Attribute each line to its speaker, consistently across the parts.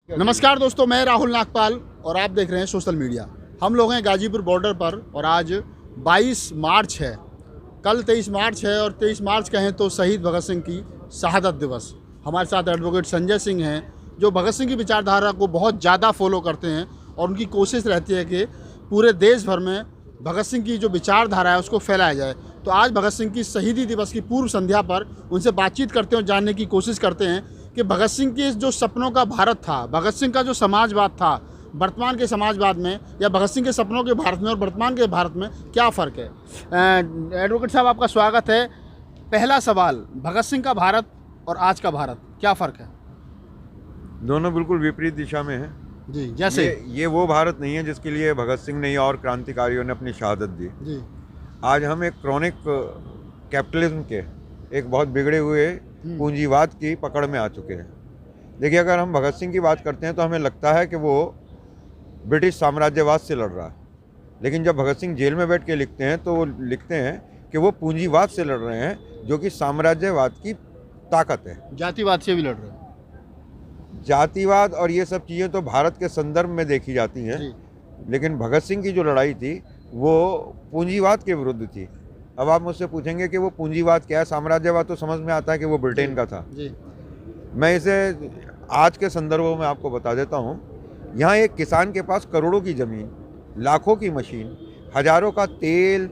Speaker 1: नमस्कार दोस्तों, मैं राहुल नागपाल और आप देख रहे हैं सोशल मीडिया। हम लोग हैं गाजीपुर बॉर्डर पर और आज 22 मार्च है। कल 23 मार्च है और 23 मार्च कहें तो शहीद भगत सिंह की शहादत दिवस। हमारे साथ एडवोकेट संजय सिंह हैं जो भगत सिंह की विचारधारा को बहुत ज़्यादा फॉलो करते हैं और उनकी कोशिश रहती है कि पूरे देश भर में भगत सिंह की जो विचारधारा है उसको फैलाया जाए। तो आज भगत सिंह की शहीदी दिवस की पूर्व संध्या पर उनसे बातचीत करते हैं और जानने की कोशिश करते हैं कि भगत सिंह के जो सपनों का भारत था, भगत सिंह का जो समाजवाद था, वर्तमान के समाजवाद में या भगत सिंह के सपनों के भारत में और वर्तमान के भारत में क्या फ़र्क है। एडवोकेट साहब, आपका स्वागत है। पहला सवाल, भगत सिंह का भारत और आज का भारत क्या फ़र्क है?
Speaker 2: दोनों बिल्कुल विपरीत दिशा में हैं
Speaker 1: जी। जैसे
Speaker 2: ये वो भारत नहीं है जिसके लिए भगत सिंह ने और क्रांतिकारियों ने अपनी शहादत दी।
Speaker 1: जी।
Speaker 2: आज हम एक क्रॉनिक कैपिटलिज्म के एक बहुत बिगड़े हुए पूंजीवाद की पकड़ में आ चुके हैं। देखिए, अगर हम भगत सिंह की बात करते हैं तो हमें लगता है कि वो ब्रिटिश साम्राज्यवाद से लड़ रहा है, लेकिन जब भगत सिंह जेल में बैठ के लिखते हैं तो वो लिखते हैं कि वो पूंजीवाद से लड़ रहे हैं जो कि साम्राज्यवाद की ताकत है।
Speaker 1: जातिवाद से भी लड़ रहे हैं।
Speaker 2: जातिवाद और ये सब चीज़ें तो भारत के संदर्भ में देखी जाती हैं, लेकिन भगत सिंह की जो लड़ाई थी वो पूंजीवाद के विरुद्ध थी। अब आप मुझसे पूछेंगे कि वो पूंजीवाद क्या है। साम्राज्यवाद तो समझ में आता है कि वो ब्रिटेन का था।
Speaker 1: जी।
Speaker 2: मैं इसे आज के संदर्भों में आपको बता देता हूँ। यहाँ एक किसान के पास करोड़ों की ज़मीन, लाखों की मशीन, हज़ारों का तेल,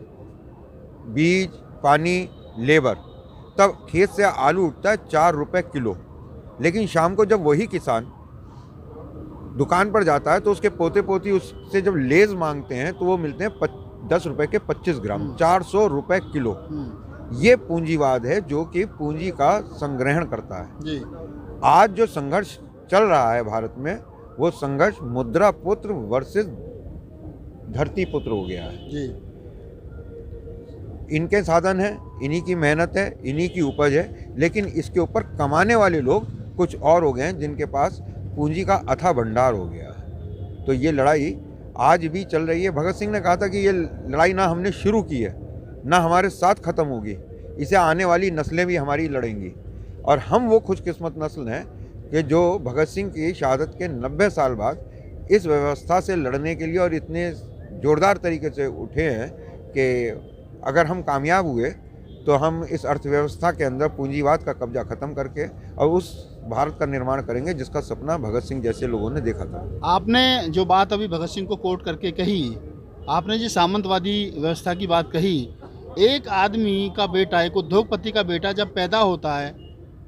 Speaker 2: बीज, पानी, लेबर, तब खेत से आलू उठता है 4 रुपये किलो। लेकिन शाम को जब वही किसान दुकान पर जाता है तो उसके पोते पोती उससे जब लेज मांगते हैं तो वो मिलते हैं 10 रुपये के 25 ग्राम, 400 रुपये किलो। ये पूंजीवाद है जो कि पूंजी का संग्रहण करता है।
Speaker 1: जी।
Speaker 2: आज जो संघर्ष चल रहा है भारत में, वो संघर्ष मुद्रा पुत्र वर्सेस धरती पुत्र हो गया है।
Speaker 1: जी।
Speaker 2: इनके साधन है, इन्हीं की मेहनत है, इन्हीं की उपज है, लेकिन इसके ऊपर कमाने वाले लोग कुछ और हो गए हैं जिनके पास पूंजी का अथाह भंडार हो गया है। तो ये लड़ाई आज भी चल रही है। भगत सिंह ने कहा था कि ये लड़ाई ना हमने शुरू की है, ना हमारे साथ ख़त्म होगी, इसे आने वाली नस्लें भी हमारी लड़ेंगी। और हम वो खुशकिस्मत नस्ल हैं कि जो भगत सिंह की शहादत के 90 साल बाद इस व्यवस्था से लड़ने के लिए और इतने ज़ोरदार तरीके से उठे हैं कि अगर हम कामयाब हुए तो हम इस अर्थव्यवस्था के अंदर पूंजीवाद का कब्जा ख़त्म करके और उस भारत का निर्माण करेंगे जिसका सपना भगत सिंह जैसे लोगों ने देखा था।
Speaker 1: आपने जो बात अभी भगत सिंह को कोट करके कही, आपने जो सामंतवादी व्यवस्था की बात कही, एक आदमी का बेटा, एक उद्योगपति का बेटा जब पैदा होता है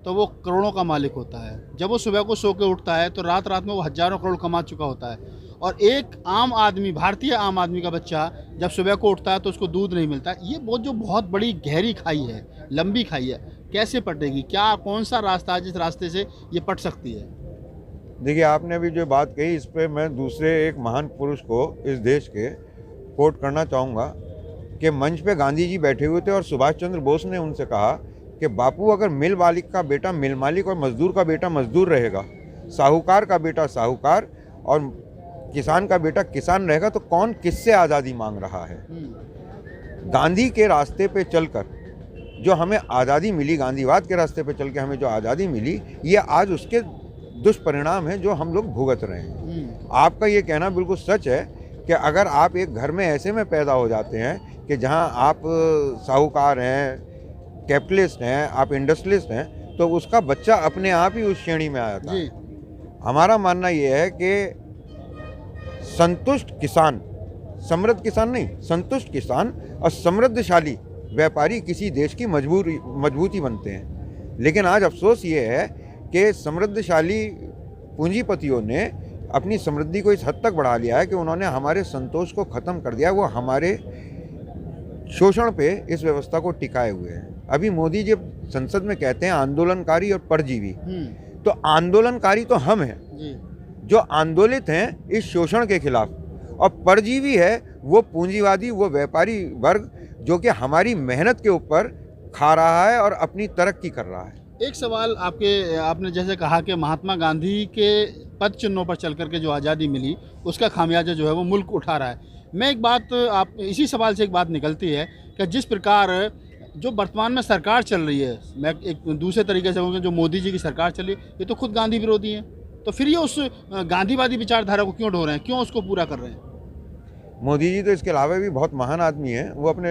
Speaker 1: तो वो करोड़ों का मालिक होता है। जब वो सुबह को सो के उठता है तो रात रात में वो हज़ारों करोड़ कमा चुका होता है। और एक आम आदमी, भारतीय आम आदमी का बच्चा जब सुबह को उठता है तो उसको दूध नहीं मिलता। ये बहुत बड़ी गहरी खाई है, लंबी खाई है। कैसे पटेगी? क्या कौन सा रास्ता है जिस रास्ते से ये पट सकती है?
Speaker 2: देखिए, आपने अभी जो बात कही इस पर मैं दूसरे एक महान पुरुष को इस देश के कोट करना चाहूँगा कि मंच पे गांधी जी बैठे हुए थे और सुभाष चंद्र बोस ने उनसे कहा कि बापू, अगर मिल मालिक का बेटा मिल मालिक और मजदूर का बेटा मजदूर रहेगा, साहूकार का बेटा साहूकार और किसान का बेटा किसान रहेगा, तो कौन किससे आज़ादी मांग रहा है? गांधी के रास्ते पे चलकर जो हमें आज़ादी मिली, गांधीवाद के रास्ते पे चल के हमें जो आज़ादी मिली, ये आज उसके दुष्परिणाम हैं जो हम लोग भुगत रहे हैं। आपका ये कहना बिल्कुल सच है कि अगर आप एक घर में ऐसे में पैदा हो जाते हैं कि जहां आप साहूकार हैं, कैपिटलिस्ट हैं, आप इंडस्ट्रियलिस्ट हैं, तो उसका बच्चा अपने आप ही उस श्रेणी में आ जाता है। हमारा मानना ये है कि संतुष्ट किसान, समृद्ध किसान नहीं, संतुष्ट किसान और समृद्धशाली व्यापारी किसी देश की मजबूती बनते हैं। लेकिन आज अफसोस ये है कि समृद्धशाली पूंजीपतियों ने अपनी समृद्धि को इस हद तक बढ़ा लिया है कि उन्होंने हमारे संतोष को ख़त्म कर दिया। वो हमारे शोषण पे इस व्यवस्था को टिकाए हुए हैं। अभी मोदी जी संसद में कहते हैं आंदोलनकारी और परजीवी, तो आंदोलनकारी तो हम हैं जो आंदोलित हैं इस शोषण के खिलाफ, और परजीवी है वो पूंजीवादी, वो व्यापारी वर्ग जो कि हमारी मेहनत के ऊपर खा रहा है और अपनी तरक्की कर रहा है।
Speaker 1: एक सवाल आपने जैसे कहा कि महात्मा गांधी के पद चिन्हों पर चल करके जो आज़ादी मिली उसका खामियाजा जो है वो मुल्क उठा रहा है। मैं एक बात, आप इसी सवाल से एक बात निकलती है कि जिस प्रकार जो वर्तमान में सरकार चल रही है, मैं एक दूसरे तरीके से कहूँगा, जो मोदी जी की सरकार चल रही है, ये तो खुद गांधी विरोधी हैं। तो फिर ये उस गांधीवादी विचारधारा को क्यों ढो रहे हैं, क्यों उसको पूरा कर रहे हैं?
Speaker 2: मोदी जी तो इसके अलावा भी बहुत महान आदमी हैं। वो अपने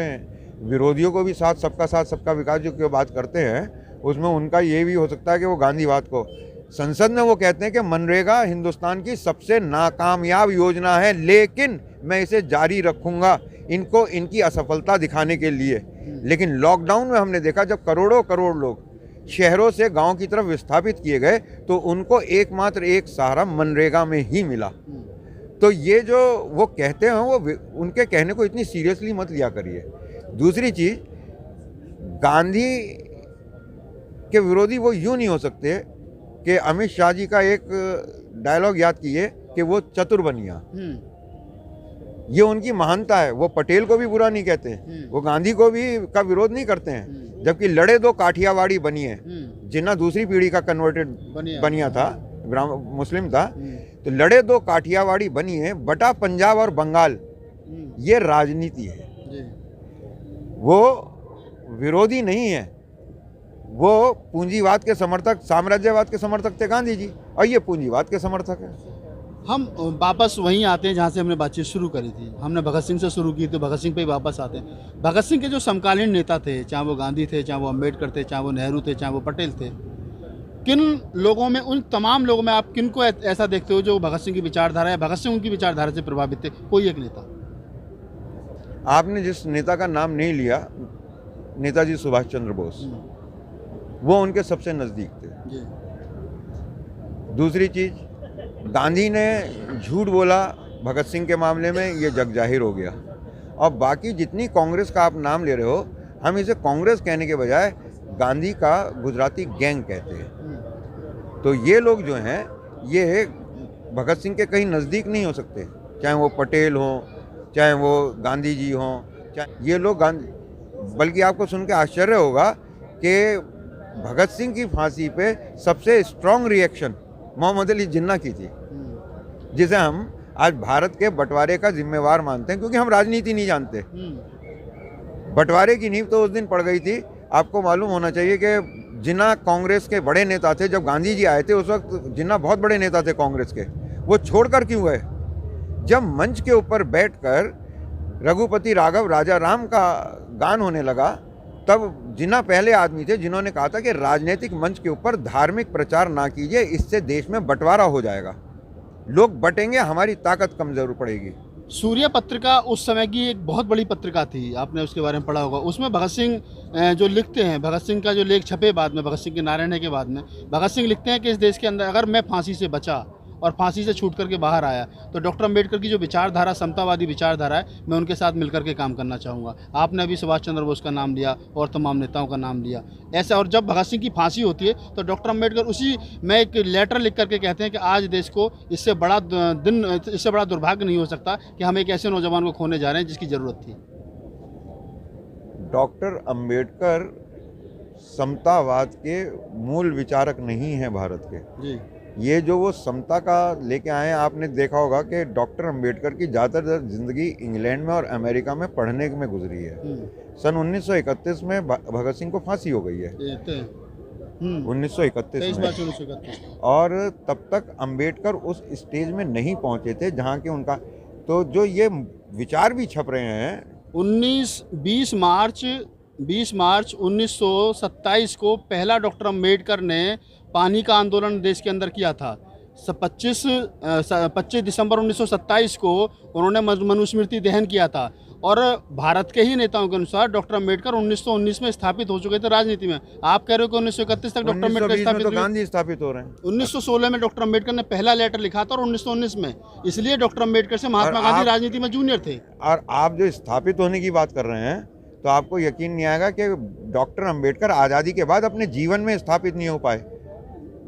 Speaker 2: विरोधियों को भी साथ सबका विकास जो की बात करते हैं, उसमें उनका ये भी हो सकता है कि वो गांधीवाद को संसद में वो कहते हैं कि मनरेगा हिंदुस्तान की सबसे नाकामयाब योजना है, लेकिन मैं इसे जारी रखूंगा इनको इनकी असफलता दिखाने के लिए। लेकिन लॉकडाउन में हमने देखा जब करोड़ों करोड़ लोग शहरों से गांव की तरफ विस्थापित किए गए तो उनको एकमात्र एक सहारा मनरेगा में ही मिला। तो ये जो वो कहते हैं वो उनके कहने को इतनी सीरियसली मत लिया करिए। दूसरी चीज़, गांधी के विरोधी वो यूँ नहीं हो सकते कि अमित शाह जी का एक डायलॉग याद कीजिए कि वो चतुर बनिया, ये उनकी महानता है। वो पटेल को भी बुरा नहीं कहते, वो गांधी को भी का विरोध नहीं करते हैं। जबकि लड़े दो काठियावाड़ी बनिए, जिन्ना दूसरी पीढ़ी का कन्वर्टेड बनिया था, मुस्लिम था, तो लड़े दो काठियावाड़ी बनिए बटा पंजाब और बंगाल। ये राजनीति है, वो विरोधी नहीं है। वो पूंजीवाद के समर्थक, साम्राज्यवाद के समर्थक थे गांधी जी, और ये पूंजीवाद के समर्थक है।
Speaker 1: हम वापस वहीं आते हैं जहाँ से हमने बातचीत शुरू करी थी। हमने भगत सिंह से शुरू की, तो भगत सिंह पे ही वापस आते हैं। भगत सिंह के जो समकालीन नेता थे, चाहे वो गांधी थे, चाहे वो अम्बेडकर थे, चाहे वो नेहरू थे, चाहे वो पटेल थे, किन लोगों में, उन तमाम लोगों में आप किन को ऐसा देखते हो जो भगत सिंह की विचारधारा या भगत सिंह उनकी विचारधारा से प्रभावित थे? कोई एक नेता।
Speaker 2: आपने जिस नेता का नाम नहीं लिया, नेताजी सुभाष चंद्र बोस, वो उनके सबसे नज़दीक थे। दूसरी चीज़, गांधी ने झूठ बोला भगत सिंह के मामले में, ये जग जाहिर हो गया। और बाकी जितनी कांग्रेस का आप नाम ले रहे हो, हम इसे कांग्रेस कहने के बजाय गांधी का गुजराती गैंग कहते हैं। तो ये लोग जो हैं ये भगत सिंह के कहीं नज़दीक नहीं हो सकते, चाहे वो पटेल हों, चाहे वो गांधी जी हों, चाहे ये लोग बल्कि आपको सुन के आश्चर्य होगा कि भगत सिंह की फांसी पे सबसे स्ट्रॉन्ग रिएक्शन मोहम्मद अली जिन्ना की थी, जिसे हम आज भारत के बंटवारे का जिम्मेवार मानते हैं, क्योंकि हम राजनीति नहीं जानते। बंटवारे की नींव तो उस दिन पड़ गई थी। आपको मालूम होना चाहिए कि जिन्ना कांग्रेस के बड़े नेता थे। जब गांधी जी आए थे उस वक्त जिन्ना बहुत बड़े नेता थे कांग्रेस के। वो छोड़कर क्यों गए? जब मंच के ऊपर बैठकर रघुपति राघव राजा राम का गान होने लगा, तब जिन्ना पहले आदमी थे जिन्होंने कहा था कि राजनीतिक मंच के ऊपर धार्मिक प्रचार ना कीजिए, इससे देश में बंटवारा हो जाएगा, लोग बटेंगे, हमारी ताकत कमजोर पड़ेगी।
Speaker 1: सूर्य पत्रिका उस समय की एक बहुत बड़ी पत्रिका थी, आपने उसके बारे में पढ़ा होगा। उसमें भगत सिंह जो लिखते हैं, भगत सिंह का जो लेख छपे बाद में, भगत सिंह के नारायण के बाद में, भगत सिंह लिखते हैं कि इस देश के अंदर अगर मैं फांसी से बचा और फांसी से छूट करके बाहर आया तो डॉक्टर अम्बेडकर की जो विचारधारा, समतावादी विचारधारा है, मैं उनके साथ मिलकर के काम करना चाहूँगा। आपने अभी सुभाष चंद्र बोस का नाम लिया और तमाम नेताओं का नाम लिया ऐसा। और जब भगत सिंह की फांसी होती है तो डॉक्टर अम्बेडकर उसी में एक लेटर लिख करके कहते हैं कि आज देश को इससे बड़ा दुर्भाग्य नहीं हो सकता कि हम एक ऐसे नौजवान को खोने जा रहे हैं जिसकी ज़रूरत थी।
Speaker 2: डॉक्टर अम्बेडकर समतावाद के मूल विचारक नहीं हैं भारत के जी। ये जो वो समता का लेके आए हैं, आपने देखा होगा कि डॉक्टर अम्बेडकर की ज़्यादातर ज़िंदगी इंग्लैंड में और अमेरिका में पढ़ने में गुजरी है। सन 1931 में भगत सिंह को फांसी हो गई है, 1931 में। और तब तक अम्बेडकर उस स्टेज में नहीं पहुंचे थे जहां के उनका, तो जो ये विचार भी छप रहे हैं।
Speaker 1: 20 मार्च 1927 को पहला डॉक्टर अम्बेडकर ने पानी का आंदोलन देश के अंदर किया था। 25 दिसंबर 1927 को उन्होंने मनुस्मृति दहन किया था। और भारत के ही नेताओं के अनुसार डॉक्टर अम्बेडकर 1919 में स्थापित हो चुके थे राजनीति में। आप कह रहे हो कि 1931 तक डॉक्टर अम्बेडकर स्थापित
Speaker 2: तो गांधी स्थापित हो रहे हैं।
Speaker 1: 1916 में डॉक्टर अम्बेडकर ने पहला लेटर लिखा था और 1919 में, इसलिए डॉक्टर अम्बेडकर से महात्मा गांधी राजनीति में जूनियर थे।
Speaker 2: और आप जो स्थापित होने की बात कर रहे हैं, तो आपको यकीन नहीं आएगा कि डॉक्टर अम्बेडकर आज़ादी के बाद अपने जीवन में स्थापित नहीं हो पाए।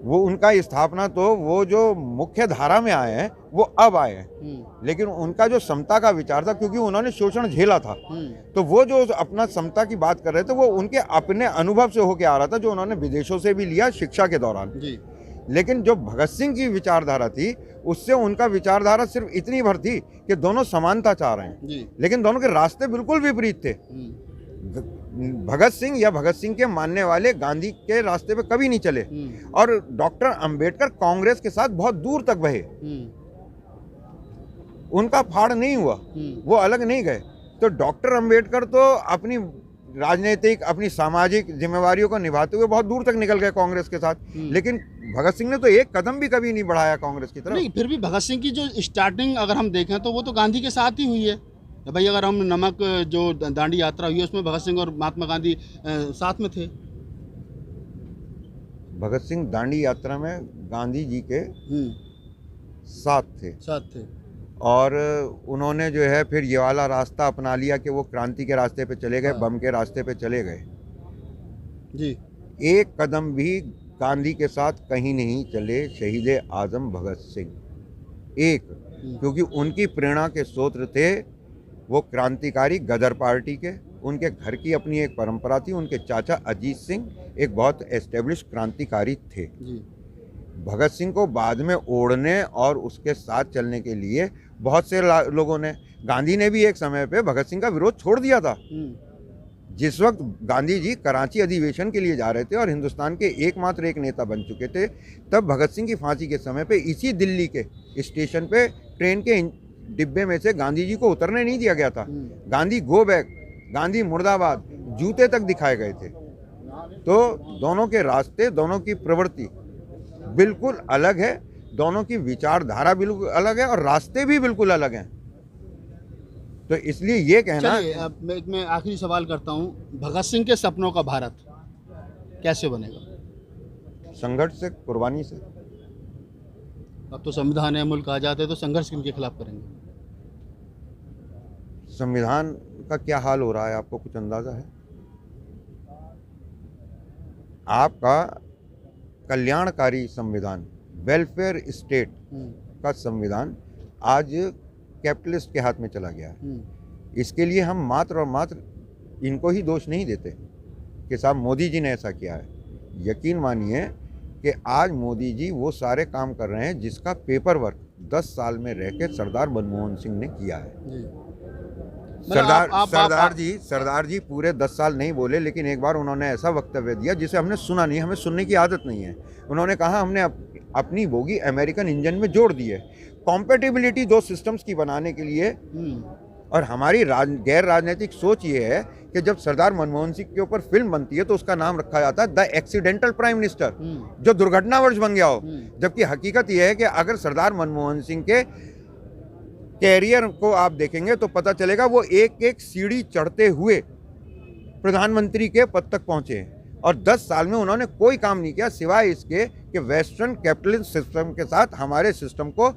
Speaker 2: वो उनका स्थापना तो वो जो मुख्य धारा में आए हैं वो अब आए हैं, लेकिन उनका जो समता का विचार था, क्योंकि उन्होंने शोषण झेला था, तो वो जो अपना समता की बात कर रहे थे वो उनके अपने अनुभव से होके आ रहा था, जो उन्होंने विदेशों से भी लिया शिक्षा के दौरान जी। लेकिन जो भगत सिंह की विचारधारा थी, उससे उनका विचारधारा सिर्फ इतनी भर थी कि दोनों समानता चाह रहे हैं जी। लेकिन दोनों के रास्ते बिल्कुल विपरीत थे। भगत सिंह या भगत सिंह के मानने वाले गांधी के रास्ते पे कभी नहीं चले। और डॉक्टर अंबेडकर कांग्रेस के साथ बहुत दूर तक बहे, उनका फाड़ नहीं हुआ, वो अलग नहीं गए। तो डॉक्टर अंबेडकर तो अपनी राजनीतिक, अपनी सामाजिक जिम्मेवारियों को निभाते हुए बहुत दूर तक निकल गए कांग्रेस के साथ, लेकिन भगत सिंह ने तो एक कदम भी कभी नहीं बढ़ाया कांग्रेस की तरफ।
Speaker 1: नहीं, फिर भी भगत सिंह की जो स्टार्टिंग अगर हम देखें तो वो तो गांधी के साथ ही हुई है भाई। अगर हम नमक जो दांडी यात्रा हुई है उसमें भगत सिंह और महात्मा गांधी साथ में थे।
Speaker 2: भगत सिंह दांडी यात्रा में गांधी जी के साथ थे और उन्होंने जो है फिर ये वाला रास्ता अपना लिया कि वो क्रांति के रास्ते पे चले गए, बम के रास्ते पे चले गए जी। एक कदम भी गांधी के साथ कहीं नहीं चले शहीद आजम भगत सिंह, एक, क्योंकि उनकी प्रेरणा के स्रोत थे वो क्रांतिकारी गदर पार्टी के। उनके घर की अपनी एक परंपरा थी, उनके चाचा अजीत सिंह एक बहुत एस्टेब्लिश क्रांतिकारी थे जी। भगत सिंह को बाद में ओढ़ने और उसके साथ चलने के लिए बहुत से लोगों ने, गांधी ने भी एक समय पे भगत सिंह का विरोध छोड़ दिया था। जिस वक्त गांधी जी कराची अधिवेशन के लिए जा रहे थे और हिंदुस्तान के एकमात्र एक नेता बन चुके थे, तब भगत सिंह की फांसी के समय पे इसी दिल्ली के स्टेशन पे ट्रेन के डिब्बे में से गांधी जी को उतरने नहीं दिया गया था। गांधी गो बैक, गांधी मुर्दाबाद जूते तक दिखाए गए थे। तो दोनों के रास्ते, दोनों की प्रवृत्ति बिल्कुल अलग है, दोनों की विचारधारा बिल्कुल अलग है और रास्ते भी बिल्कुल अलग हैं। तो इसलिए ये कहना,
Speaker 1: अब मैं आखिरी सवाल करता हूँ, भगत सिंह के सपनों का भारत कैसे बनेगा?
Speaker 2: संघर्ष से, कुर्बानी से।
Speaker 1: अब तो संविधान है, मुल्क आजाद है, तो संघर्ष किनके खिलाफ करेंगे?
Speaker 2: संविधान का क्या हाल हो रहा है, आपको कुछ अंदाजा है? आपका कल्याणकारी संविधान, वेलफेयर स्टेट का संविधान आज कैपिटलिस्ट के हाथ में चला गया है। इसके लिए हम मात्र और मात्र इनको ही दोष नहीं देते कि साहब मोदी जी ने ऐसा किया है। यकीन मानिए कि आज मोदी जी वो सारे काम कर रहे हैं जिसका पेपर वर्क 10 साल में रह के सरदार मनमोहन सिंह ने किया है। सरदार जी पूरे 10 साल नहीं बोले, लेकिन एक बार उन्होंने ऐसा वक्तव्य दिया जिसे हमने सुना नहीं, हमें सुनने की आदत नहीं है। उन्होंने कहा हमने अपनी बोगी अमेरिकन इंजन में जोड़ दी है। कॉम्पेटिबिलिटी दो सिस्टम्स की बनाने के लिए, और हमारी गैर राजनीतिक सोच ये है कि जब सरदार मनमोहन सिंह के ऊपर फिल्म बनती है तो उसका नाम रखा जाता है द एक्सीडेंटल प्राइम मिनिस्टर, जो दुर्घटनावश बन गया हो। जबकि हकीकत यह है कि अगर सरदार मनमोहन सिंह के कैरियर को आप देखेंगे तो पता चलेगा वो एक एक सीढ़ी चढ़ते हुए प्रधानमंत्री के पद तक पहुंचे हैं और 10 साल में उन्होंने कोई काम नहीं किया सिवाय इसके कि वेस्टर्न कैपिटलिस्ट सिस्टम के साथ हमारे सिस्टम को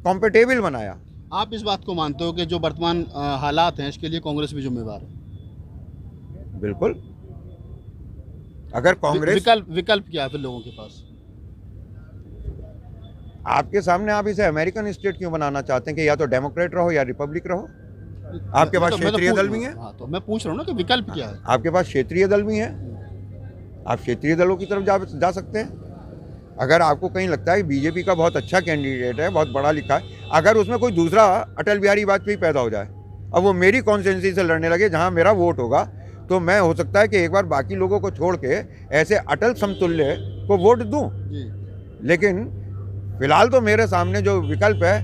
Speaker 2: कॉम्पेटेबल बनाया।
Speaker 1: आप इस बात को मानते हो कि जो वर्तमान हालात हैं इसके लिए कांग्रेस भी जिम्मेवार है?
Speaker 2: बिल्कुल। अगर कांग्रेस,
Speaker 1: विकल्प क्या है फिर लोगों के पास?
Speaker 2: आपके सामने, आप इसे अमेरिकन स्टेट क्यों बनाना चाहते हैं कि या तो डेमोक्रेट रहो या रिपब्लिक रहो? आपके पास क्षेत्रीय दल भी है।
Speaker 1: हाँ, तो मैं पूछ रहा हूँ ना कि विकल्प क्या है?
Speaker 2: आपके पास क्षेत्रीय दल भी है, आप क्षेत्रीय दलों की तरफ जा सकते हैं। अगर आपको कहीं लगता है कि बीजेपी का बहुत अच्छा कैंडिडेट है, बहुत पढ़ा लिखा है, अगर उसमें कोई दूसरा अटल बिहारी वाजपेयी पैदा हो जाए, अब वो मेरी कॉन्स्टिट्यूंसी से लड़ने लगे जहाँ मेरा वोट होगा, तो मैं हो सकता है कि एक बार बाकी लोगों को छोड़ के ऐसे अटल समतुल्य को वोट दूं। लेकिन फिलहाल तो मेरे सामने जो विकल्प है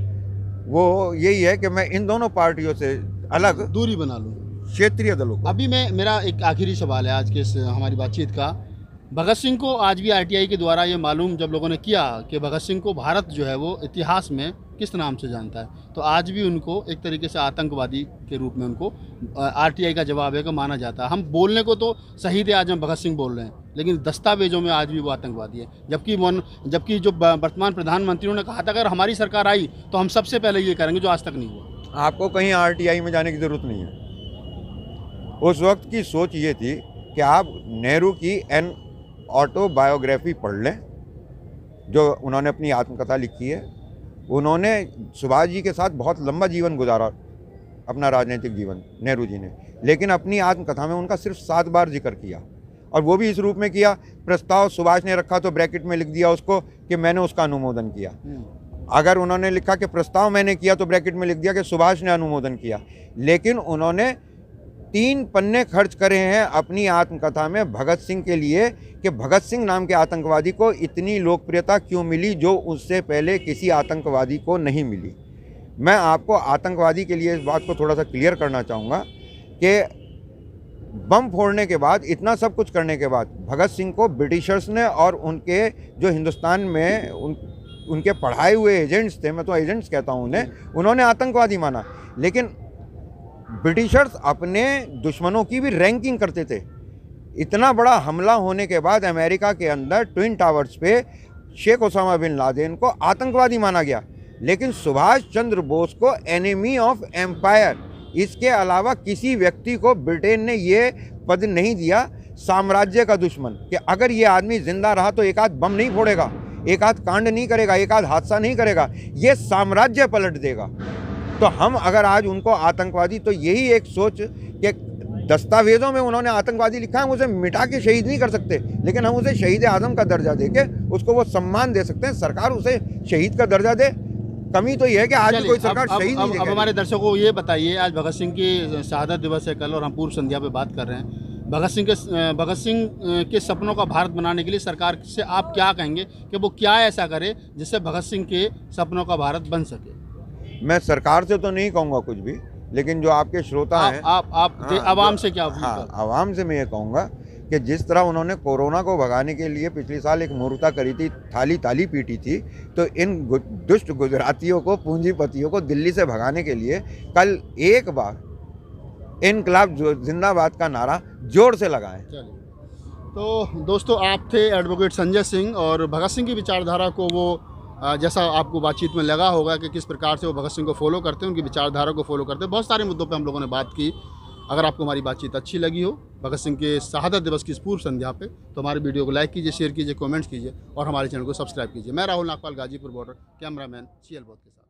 Speaker 2: वो यही है कि मैं इन दोनों पार्टियों से अलग
Speaker 1: दूरी बना लूँ,
Speaker 2: क्षेत्रीय दलों को।
Speaker 1: अभी मेरा एक आखिरी सवाल है आज के हमारी बातचीत का। भगत सिंह को आज भी आरटीआई के द्वारा ये मालूम जब लोगों ने किया कि भगत सिंह को भारत जो है वो इतिहास में किस नाम से जानता है, तो आज भी उनको एक तरीके से आतंकवादी के रूप में उनको आरटीआई का जवाब है कि माना जाता है। हम बोलने को तो शहीद आजम भगत सिंह बोल रहे हैं, लेकिन दस्तावेजों में आज भी वो आतंकवादी है। जबकि जो वर्तमान प्रधानमंत्री ने कहा था अगर हमारी सरकार आई तो हम सबसे पहले ये करेंगे, जो आज तक नहीं हुआ।
Speaker 2: आपको कहीं आरटीआई में जाने की ज़रूरत नहीं है। उस वक्त की सोच ये थी कि आप नेहरू की एन ऑटोबायोग्राफी पढ़ लें, जो उन्होंने अपनी आत्मकथा लिखी है। उन्होंने सुभाष जी के साथ बहुत लंबा जीवन गुजारा, अपना राजनीतिक जीवन, नेहरू जी ने, लेकिन अपनी आत्मकथा में उनका सिर्फ 7 बार जिक्र किया, और वो भी इस रूप में किया, प्रस्ताव सुभाष ने रखा तो ब्रैकेट में लिख दिया उसको कि मैंने उसका अनुमोदन किया। अगर उन्होंने लिखा कि प्रस्ताव मैंने किया तो ब्रैकेट में लिख दिया कि सुभाष ने अनुमोदन किया। लेकिन उन्होंने 3 पन्ने खर्च करे हैं अपनी आत्मकथा में भगत सिंह के लिए कि भगत सिंह नाम के आतंकवादी को इतनी लोकप्रियता क्यों मिली जो उससे पहले किसी आतंकवादी को नहीं मिली। मैं आपको आतंकवादी के लिए इस बात को थोड़ा सा क्लियर करना चाहूँगा कि बम फोड़ने के बाद, इतना सब कुछ करने के बाद, भगत सिंह को ब्रिटिशर्स ने और उनके जो हिंदुस्तान में उनके पढ़ाए हुए एजेंट्स थे, मैं तो एजेंट्स कहता हूँ उन्हें, उन्होंने आतंकवादी माना। लेकिन ब्रिटिशर्स अपने दुश्मनों की भी रैंकिंग करते थे। इतना बड़ा हमला होने के बाद अमेरिका के अंदर ट्विन टावर्स पे शेख ओसामा बिन लादेन को आतंकवादी माना गया, लेकिन सुभाष चंद्र बोस को एनिमी ऑफ एम्पायर, इसके अलावा किसी व्यक्ति को ब्रिटेन ने ये पद नहीं दिया, साम्राज्य का दुश्मन, कि अगर ये आदमी जिंदा रहा तो एक आध बम नहीं फोड़ेगा, एक आध कांड नहीं करेगा, एक आध हादसा नहीं करेगा, ये साम्राज्य पलट देगा। तो हम अगर आज उनको आतंकवादी, तो यही एक सोच कि दस्तावेज़ों में उन्होंने आतंकवादी लिखा है, हम उसे मिटा के शहीद नहीं कर सकते, लेकिन हम उसे शहीद आजम का दर्जा देके उसको वो सम्मान दे सकते हैं। सरकार उसे शहीद का दर्जा दे। कमी तो ये है कि आज भी कोई सरकार शहीद नहीं।
Speaker 1: अब हमारे दर्शकों को ये बताइए, आज भगत सिंह की शहादत दिवस है कल, और हम पूर्व संध्या पे बात कर रहे हैं। भगत सिंह के सपनों का भारत बनाने के लिए सरकार से आप क्या कहेंगे कि वो क्या ऐसा करे जिससे भगत सिंह के सपनों का भारत बन सके?
Speaker 2: मैं सरकार से तो नहीं कहूँगा कुछ भी, लेकिन जो आपके श्रोता हैं,
Speaker 1: आवाम से क्या?
Speaker 2: हाँ, आवाम से मैं ये कहूँगा कि जिस तरह उन्होंने कोरोना को भगाने के लिए पिछले साल एक मूर्ता करी थी, ताली पीटी थी, तो इन दुष्ट गुजरातियों को, पूंजीपतियों को दिल्ली से भगाने के लिए कल एक बार इनकलाब जिंदाबाद का नारा जोर से लगाएं।
Speaker 1: तो दोस्तों, आप थे एडवोकेट संजय सिंह, और भगत सिंह की विचारधारा को वो जैसा आपको बातचीत में लगा होगा कि किस प्रकार से वो भगत सिंह को फॉलो करते हैं, उनकी विचारधारा को फॉलो करते हैं। बहुत सारे मुद्दों पे हम लोगों ने बात की। अगर आपको हमारी बातचीत अच्छी लगी हो भगत सिंह के शहादत दिवस की इस पूर्व संध्या पे, तो हमारे वीडियो को लाइक कीजिए, शेयर कीजिए, कमेंट्स कीजिए और हमारे चैनल को सब्सक्राइब कीजिए। मैं Rahul Nagpal, Ghazipur border, cameraman CL बोध के साथ।